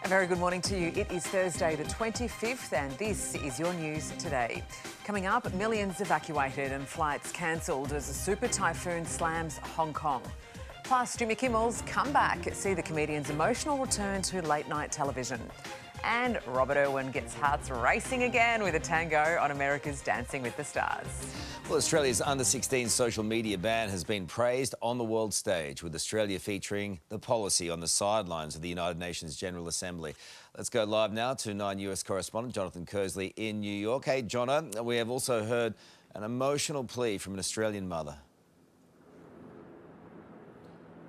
A very good morning to you. It is Thursday the 25th and this is your news today. Coming up, millions evacuated and flights cancelled as a super typhoon slams Hong Kong. Plus, Jimmy Kimmel's comeback. See the comedian's emotional return to late night television. And Robert Irwin gets hearts racing again with a tango on America's Dancing with the Stars. Well, Australia's under-16 social media ban has been praised on the world stage, with Australia featuring the policy on the sidelines of the United Nations General Assembly. Let's go live now to 9 US correspondent Jonathan Kersley in New York. Hey, Jono, we have also heard an emotional plea from an Australian mother.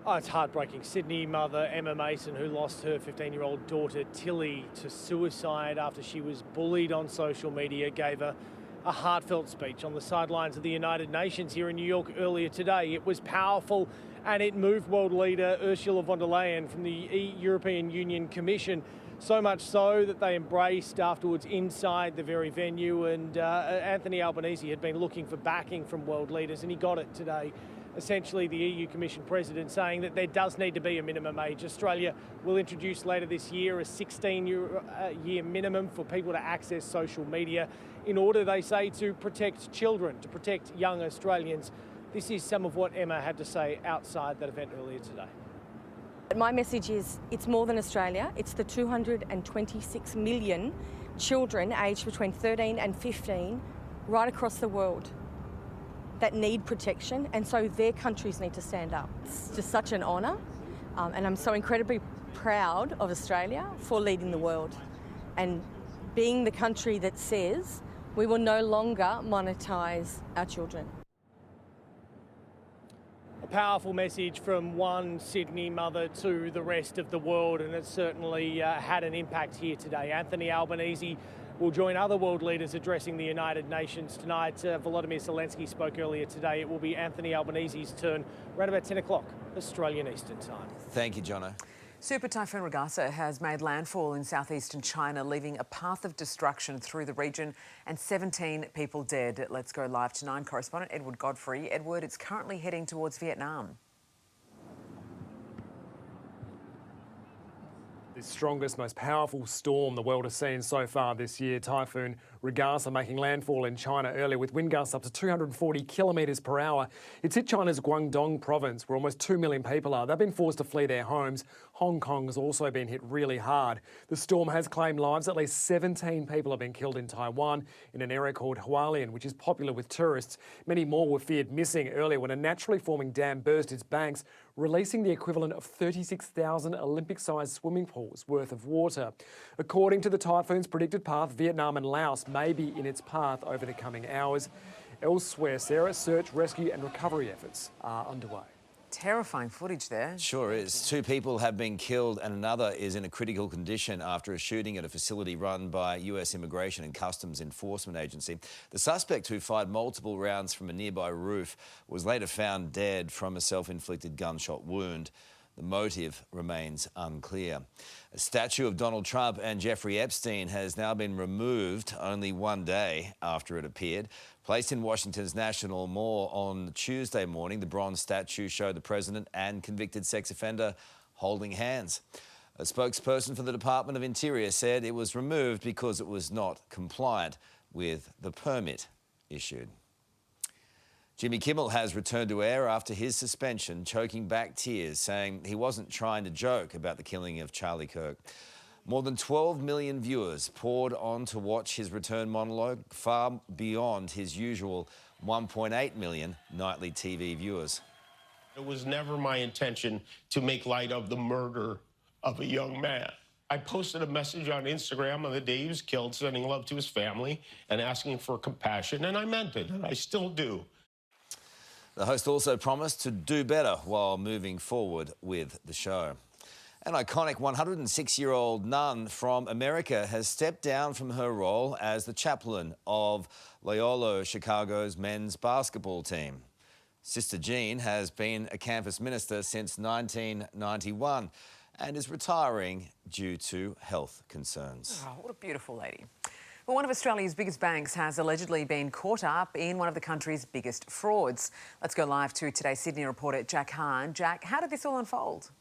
Oh, it's heartbreaking. Sydney mother Emma Mason, who lost her 15-year-old daughter Tilly to suicide after she was bullied on social media, gave a heartfelt speech on the sidelines of the United Nations here in New York earlier today. It was powerful and it moved world leader Ursula von der Leyen from the European Union Commission, so much so that they embraced afterwards inside the very venue. And Anthony Albanese had been looking for backing from world leaders and he got it today. Essentially, the EU Commission President saying that there does need to be a minimum age. Australia will introduce later this year a 16-year minimum for people to access social media in order, they say, to protect children, to protect young Australians. This is some of what Emma had to say outside that event earlier today. My message is it's more than Australia. It's the 226 million children aged between 13 and 15 right across the world that need protection, and so their countries need to stand up. It's just such an honour, and I'm so incredibly proud of Australia for leading the world and being the country that says we will no longer monetise our children. A powerful message from one Sydney mother to the rest of the world, and it certainly had an impact here today. Anthony Albanese will join other world leaders addressing the United Nations tonight. Volodymyr Zelensky spoke earlier today. It will be Anthony Albanese's turn around about 10 o'clock Australian Eastern Time. Thank you, Jono. Super Typhoon Ragasa has made landfall in southeastern China, leaving a path of destruction through the region and 17 people dead. Let's go live to 9 correspondent Edward Godfrey. Edward, it's currently heading towards Vietnam. The strongest, most powerful storm the world has seen so far this year, Typhoon Ragasa, making landfall in China earlier with wind gusts up to 240 kilometres per hour. It's hit China's Guangdong province, where almost 2 million people are. They've been forced to flee their homes. Hong Kong has also been hit really hard. The storm has claimed lives. At least 17 people have been killed in Taiwan in an area called Hualien, which is popular with tourists. Many more were feared missing earlier when a naturally forming dam burst its banks, releasing the equivalent of 36,000 Olympic-sized swimming pools worth of water. According to the typhoon's predicted path, Vietnam and Laos may be in its path over the coming hours. Elsewhere, Sarah, search, rescue and recovery efforts are underway. Terrifying footage there. Sure is. 2 people have been killed and another is in a critical condition after a shooting at a facility run by US Immigration and Customs Enforcement Agency. The suspect, who fired multiple rounds from a nearby roof, was later found dead from a self-inflicted gunshot wound. The motive remains unclear. A statue of Donald Trump and Jeffrey Epstein has now been removed only one day after it appeared. Placed in Washington's National Mall on Tuesday morning, the bronze statue showed the president and convicted sex offender holding hands. A spokesperson for the Department of Interior said it was removed because it was not compliant with the permit issued. Jimmy Kimmel has returned to air after his suspension, choking back tears, saying he wasn't trying to joke about the killing of Charlie Kirk. More than 12 million viewers poured on to watch his return monologue, far beyond his usual 1.8 million nightly TV viewers. It was never my intention to make light of the murder of a young man. I posted a message on Instagram on the day he was killed, sending love to his family and asking for compassion, and I meant it, and I still do. The host also promised to do better while moving forward with the show. An iconic 106-year-old nun from America has stepped down from her role as the chaplain of Loyola Chicago's men's basketball team. Sister Jean has been a campus minister since 1991 and is retiring due to health concerns. Oh, what a beautiful lady. Well, one of Australia's biggest banks has allegedly been caught up in one of the country's biggest frauds. Let's go live to today's Sydney reporter Jack Hahn. Jack, how did this all unfold?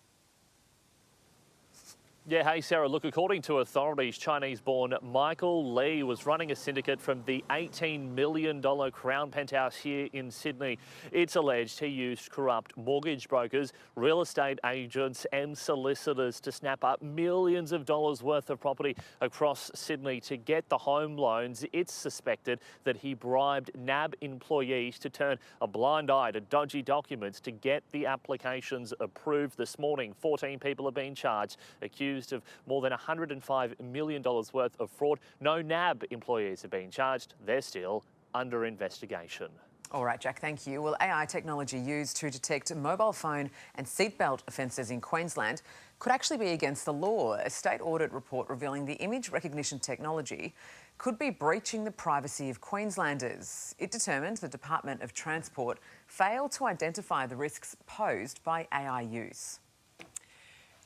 Yeah, hey Sarah, look, according to authorities, Chinese-born Michael Lee was running a syndicate from the $18 million Crown penthouse here in Sydney. It's alleged he used corrupt mortgage brokers, real estate agents and solicitors to snap up millions of dollars worth of property across Sydney to get the home loans. It's suspected that he bribed NAB employees to turn a blind eye to dodgy documents to get the applications approved. This morning, 14 people have been charged, accused of more than $105 million worth of fraud. No NAB employees have been charged. They're still under investigation. All right, Jack, thank you. Well, AI technology used to detect mobile phone and seatbelt offences in Queensland could actually be against the law. A state audit report revealing the image recognition technology could be breaching the privacy of Queenslanders. It determined the Department of Transport failed to identify the risks posed by AI use.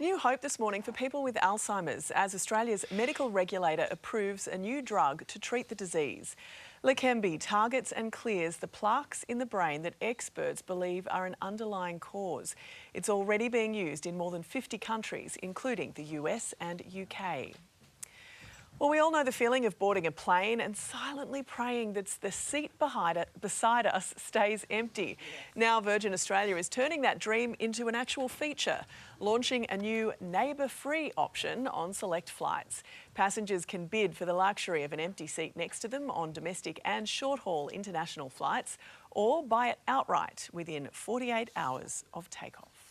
New hope this morning for people with Alzheimer's as Australia's medical regulator approves a new drug to treat the disease. Leqembi targets and clears the plaques in the brain that experts believe are an underlying cause. It's already being used in more than 50 countries, including the US and UK. Well, we all know the feeling of boarding a plane and silently praying that the seat beside us stays empty. Now Virgin Australia is turning that dream into an actual feature, launching a new neighbour-free option on select flights. Passengers can bid for the luxury of an empty seat next to them on domestic and short-haul international flights, or buy it outright within 48 hours of takeoff.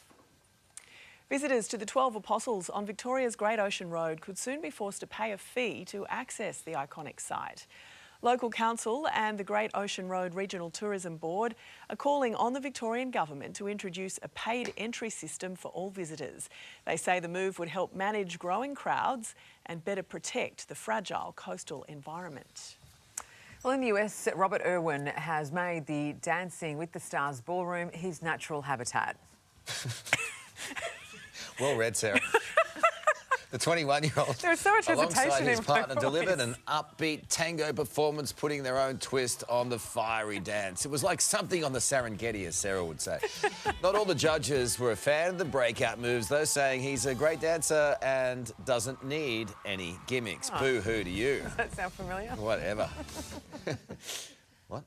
Visitors to the 12 Apostles on Victoria's Great Ocean Road could soon be forced to pay a fee to access the iconic site. Local council and the Great Ocean Road Regional Tourism Board are calling on the Victorian Government to introduce a paid entry system for all visitors. They say the move would help manage growing crowds and better protect the fragile coastal environment. Well, in the US, Robert Irwin has made the Dancing with the Stars ballroom his natural habitat. Well read, Sarah. The 21-year-old, There was so much alongside hesitation his in my partner, voice. delivered an upbeat tango performance, putting their own twist on the fiery dance. It was like something on the Serengeti, as Sarah would say. Not all the judges were a fan of the breakout moves, though, saying he's a great dancer and doesn't need any gimmicks. Oh. Boo-hoo to you. Does that sound familiar? Whatever. What?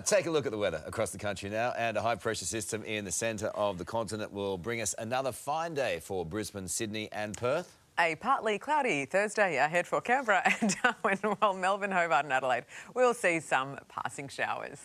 Take a look at the weather across the country now, and a high-pressure system in the centre of the continent will bring us another fine day for Brisbane, Sydney and Perth. A partly cloudy Thursday ahead for Canberra and Darwin, while Melbourne, Hobart and Adelaide will see some passing showers.